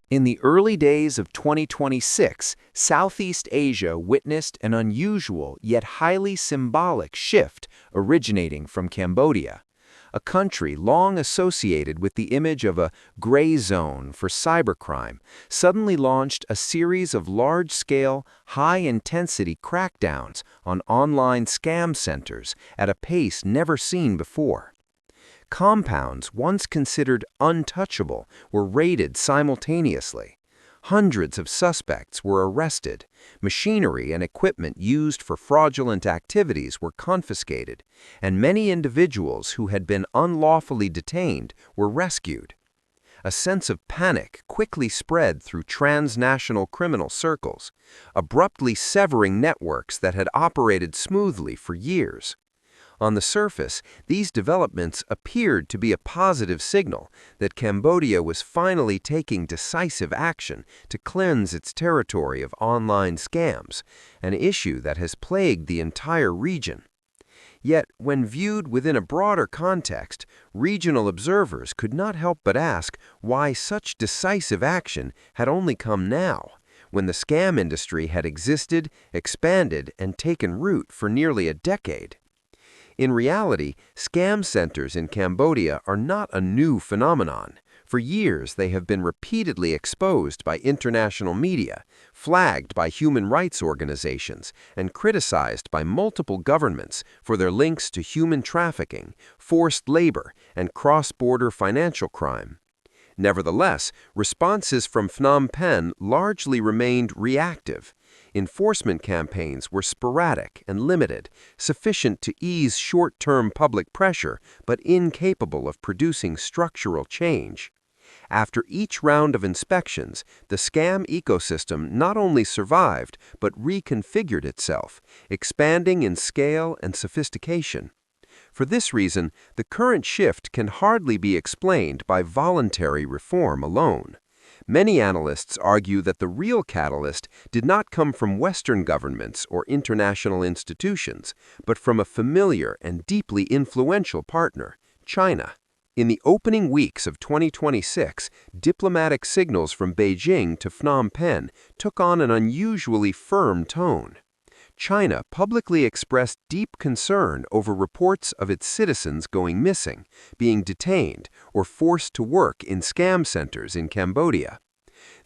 In the early days of 2026, Southeast Asia witnessed an unusual yet highly symbolic shift originating from Cambodia, a country long associated with the image of a gray zone for cybercrime, suddenly launched a series of large-scale, high-intensity crackdowns on online scam centers at a pace never seen before. Compounds once considered untouchable were raided simultaneously. Hundreds of suspects were arrested. Machinery and equipment used for fraudulent activities were confiscated, and many individuals who had been unlawfully detained were rescued. A sense of panic quickly spread through transnational criminal circles, abruptly severing networks that had operated smoothly for years. On the surface, these developments appeared to be a positive signal that Cambodia was finally taking decisive action to cleanse its territory of online scams, an issue that has plagued the entire region. Yet, when viewed within a broader context, regional observers could not help but ask why such decisive action had only come now, when the scam industry had existed, expanded, and taken root for nearly a decade. In reality, scam centers in Cambodia are not a new phenomenon. For years, they have been repeatedly exposed by international media, flagged by human rights organizations, and criticized by multiple governments for their links to human trafficking, forced labor, and cross-border financial crime. Nevertheless, responses from Phnom Penh largely remained reactive. Enforcement campaigns were sporadic and limited, sufficient to ease short-term public pressure, but incapable of producing structural change. After each round of inspections, the scam ecosystem not only survived, but reconfigured itself, expanding in scale and sophistication. For this reason, the current shift can hardly be explained by voluntary reform alone. Many analysts argue that the real catalyst did not come from Western governments or international institutions, but from a familiar and deeply influential partner, China. In the opening weeks of 2026, diplomatic signals from Beijing to Phnom Penh took on an unusually firm tone. China publicly expressed deep concern over reports of its citizens going missing, being detained, or forced to work in scam centers in Cambodia.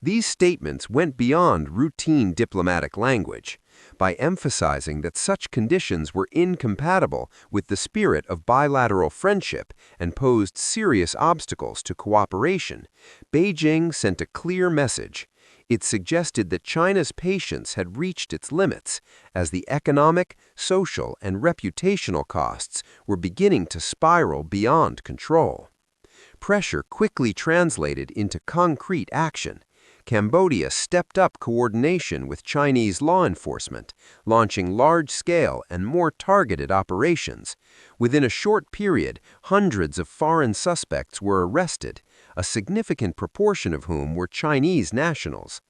These statements went beyond routine diplomatic language. By emphasizing that such conditions were incompatible with the spirit of bilateral friendship and posed serious obstacles to cooperation, Beijing sent a clear message. It suggested that China's patience had reached its limits, as the economic, social, and reputational costs were beginning to spiral beyond control. Pressure quickly translated into concrete action. Cambodia stepped up coordination with Chinese law enforcement, launching large-scale and more targeted operations. Within a short period, hundreds of foreign suspects were arrested, a significant proportion of whom were Chinese nationals.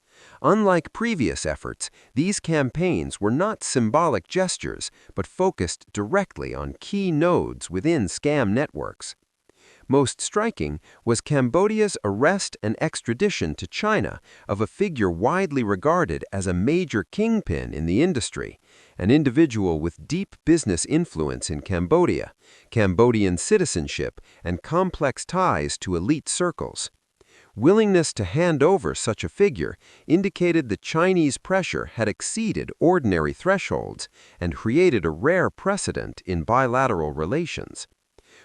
Unlike previous efforts, these campaigns were not symbolic gestures, but focused directly on key nodes within scam networks. Most striking was Cambodia's arrest and extradition to China of a figure widely regarded as a major kingpin in the industry, an individual with deep business influence in Cambodia, Cambodian citizenship, and complex ties to elite circles. Willingness to hand over such a figure indicated that Chinese pressure had exceeded ordinary thresholds and created a rare precedent in bilateral relations.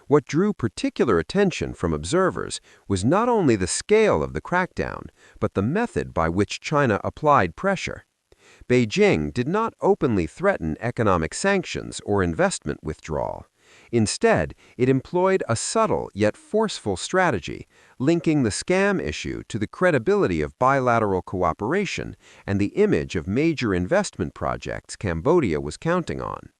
What drew particular attention from observers was not only the scale of the crackdown, but the method by which China applied pressure. Beijing did not openly threaten economic sanctions or investment withdrawal. Instead, it employed a subtle yet forceful strategy, linking the scam issue to the credibility of bilateral cooperation and the image of major investment projects Cambodia was counting on.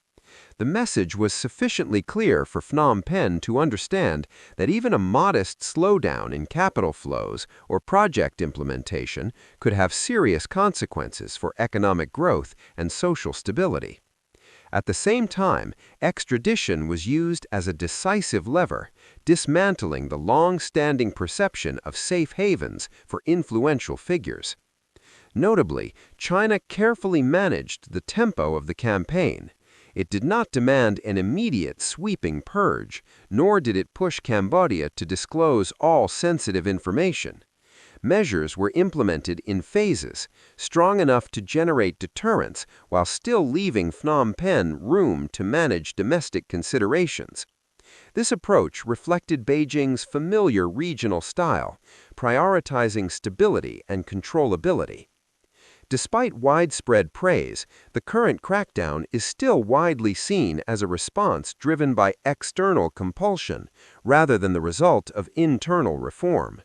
The message was sufficiently clear for Phnom Penh to understand that even a modest slowdown in capital flows or project implementation could have serious consequences for economic growth and social stability. At the same time, extradition was used as a decisive lever, dismantling the long-standing perception of safe havens for influential figures. Notably, China carefully managed the tempo of the campaign. It did not demand an immediate sweeping purge, nor did it push Cambodia to disclose all sensitive information. Measures were implemented in phases, strong enough to generate deterrence while still leaving Phnom Penh room to manage domestic considerations. This approach reflected Beijing's familiar regional style, prioritizing stability and controllability. Despite widespread praise, the current crackdown is still widely seen as a response driven by external compulsion rather than the result of internal reform.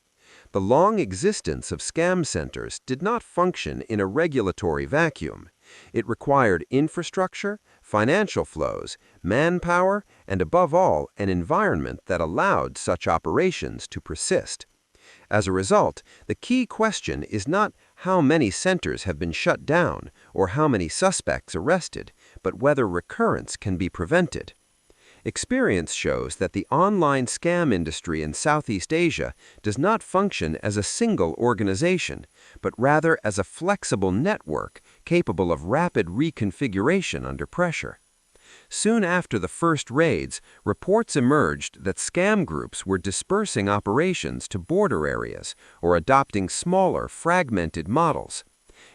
The long existence of scam centers did not function in a regulatory vacuum. It required infrastructure, financial flows, manpower, and above all, an environment that allowed such operations to persist. As a result, the key question is not how many centers have been shut down or how many suspects arrested, but whether recurrence can be prevented. Experience shows that the online scam industry in Southeast Asia does not function as a single organization, but rather as a flexible network capable of rapid reconfiguration under pressure. Soon after the first raids, reports emerged that scam groups were dispersing operations to border areas or adopting smaller, fragmented models.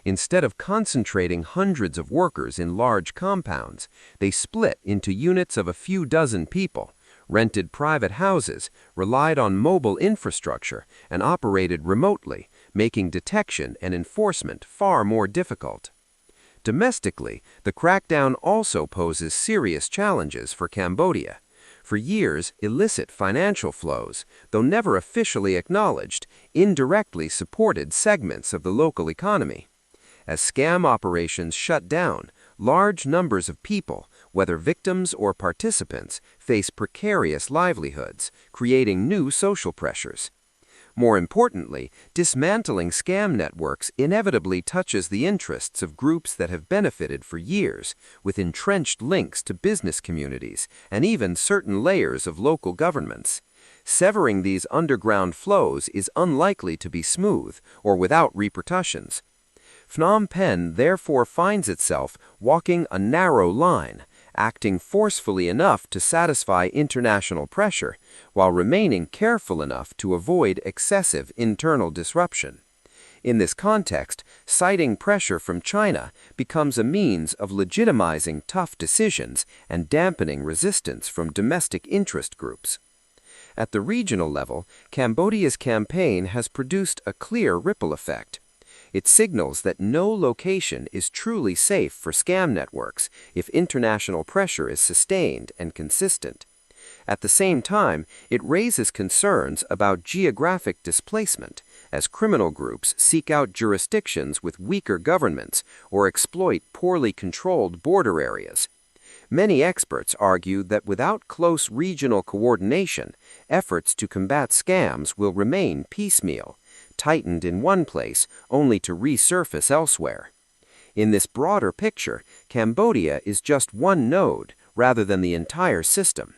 Instead of concentrating hundreds of workers in large compounds, they split into units of a few dozen people, rented private houses, relied on mobile infrastructure, and operated remotely, making detection and enforcement far more difficult. Domestically, the crackdown also poses serious challenges for Cambodia. For years, illicit financial flows, though never officially acknowledged, indirectly supported segments of the local economy. As scam operations shut down, large numbers of people, whether victims or participants, face precarious livelihoods, creating new social pressures. More importantly, dismantling scam networks inevitably touches the interests of groups that have benefited for years, with entrenched links to business communities and even certain layers of local governments. Severing these underground flows is unlikely to be smooth or without repercussions. Phnom Penh therefore finds itself walking a narrow line, acting forcefully enough to satisfy international pressure, while remaining careful enough to avoid excessive internal disruption. In this context, citing pressure from China becomes a means of legitimizing tough decisions and dampening resistance from domestic interest groups. At the regional level, Cambodia's campaign has produced a clear ripple effect. It signals that no location is truly safe for scam networks if international pressure is sustained and consistent. At the same time, it raises concerns about geographic displacement, as criminal groups seek out jurisdictions with weaker governments or exploit poorly controlled border areas. Many experts argue that without close regional coordination, efforts to combat scams will remain piecemeal, tightened in one place only to resurface elsewhere. In this broader picture, Cambodia is just one node rather than the entire system.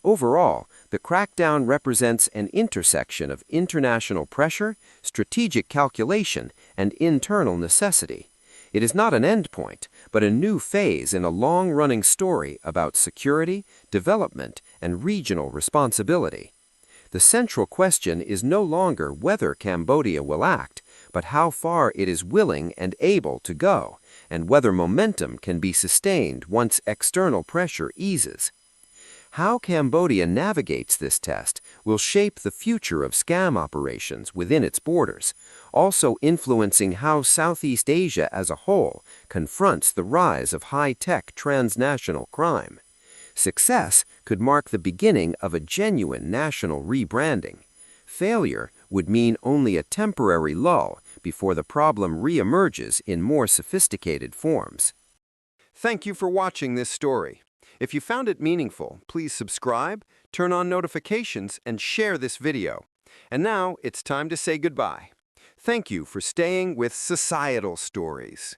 Overall, the crackdown represents an intersection of international pressure, strategic calculation, and internal necessity. It is not an endpoint, but a new phase in a long-running story about security, development, and regional responsibility. The central question is no longer whether Cambodia will act, but how far it is willing and able to go, and whether momentum can be sustained once external pressure eases. How Cambodia navigates this test will shape the future of scam operations within its borders, also influencing how Southeast Asia as a whole confronts the rise of high-tech transnational crime. Success could mark the beginning of a genuine national rebranding. Failure would mean only a temporary lull before the problem reemerges in more sophisticated forms. Thank you for watching this story. If you found it meaningful, please subscribe, turn on notifications, and share this video. And now it's time to say goodbye. Thank you for staying with Societal Stories.